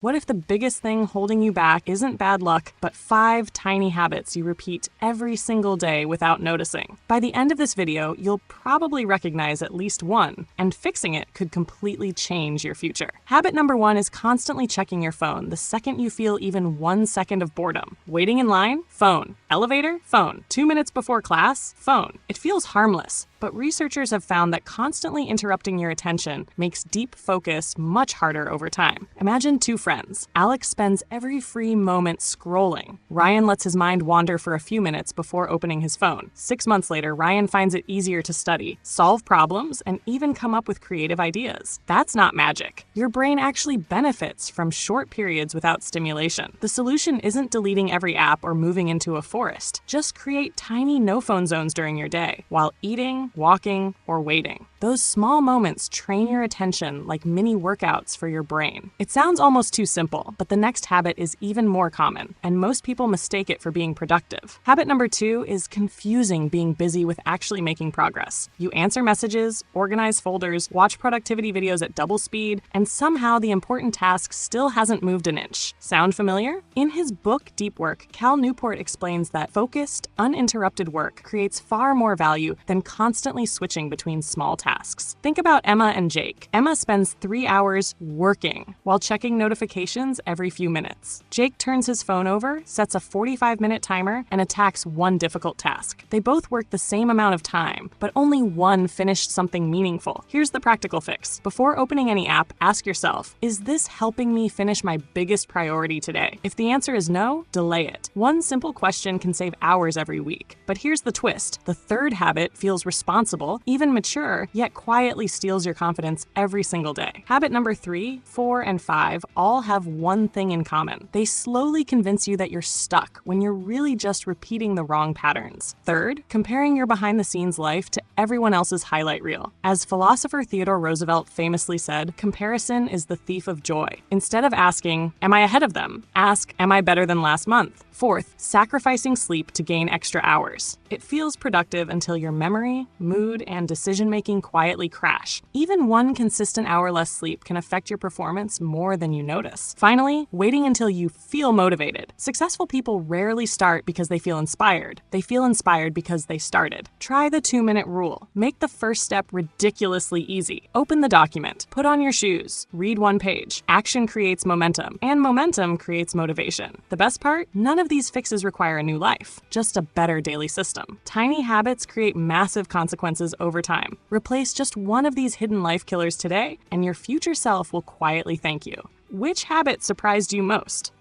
What if the biggest thing holding you back isn't bad luck, but 5 tiny habits you repeat every single day without noticing? By the end of this video, you'll probably recognize at least one, and fixing it could completely change your future. Habit number 1 is constantly checking your phone the second you feel even 1 second of boredom. Waiting in line? Phone. Elevator? Phone. 2 minutes before class? Phone. It feels harmless, but researchers have found that constantly interrupting your attention makes deep focus much harder over time. Imagine 2 friends. Alex spends every free moment scrolling. Ryan lets his mind wander for a few minutes before opening his phone. 6 months later, Ryan finds it easier to study, solve problems, and even come up with creative ideas. That's not magic. Your brain actually benefits from short periods without stimulation. The solution isn't deleting every app or moving into a forest. Just create tiny no-phone zones during your day, while eating, walking, or waiting. Those small moments train your attention like mini workouts for your brain. It sounds almost too simple, but the next habit is even more common, and most people mistake it for being productive. Habit number 2 is confusing being busy with actually making progress. You answer messages, organize folders, watch productivity videos at double speed, and somehow the important task still hasn't moved an inch. Sound familiar? In his book, Deep Work, Cal Newport explains that focused, uninterrupted work creates far more value than constantly switching between small tasks. Think about Emma and Jake. Emma spends 3 hours working while checking notifications every few minutes. Jake turns his phone over, sets a 45-minute timer, and attacks one difficult task. They both worked the same amount of time, but only one finished something meaningful. Here's the practical fix. Before opening any app, ask yourself, is this helping me finish my biggest priority today? If the answer is no, delay it. One simple question can save hours every week. But here's the twist. The third habit feels responsible, even mature, yet quietly steals your confidence every single day. Habit number 3, 4, and 5 all have one thing in common. They slowly convince you that you're stuck when you're really just repeating the wrong patterns. Third, comparing your behind-the-scenes life to everyone else's highlight reel. As philosopher Theodore Roosevelt famously said, comparison is the thief of joy. Instead of asking, am I ahead of them? Ask, am I better than last month? Fourth, sacrificing sleep to gain extra hours. It feels productive until your memory, mood, and decision-making quietly crash. Even 1 consistent hour less sleep can affect your performance more than you notice. Finally, waiting until you feel motivated. Successful people rarely start because they feel inspired. They feel inspired because they started. Try the 2-minute rule. Make the first step ridiculously easy. Open the document. Put on your shoes. Read 1 page. Action creates momentum, and momentum creates motivation. The best part? None of these fixes require a new life, just a better daily system. Tiny habits create massive consequences over time. Replace just one of these hidden life killers today, and your future self will quietly thank you. Which habit surprised you most?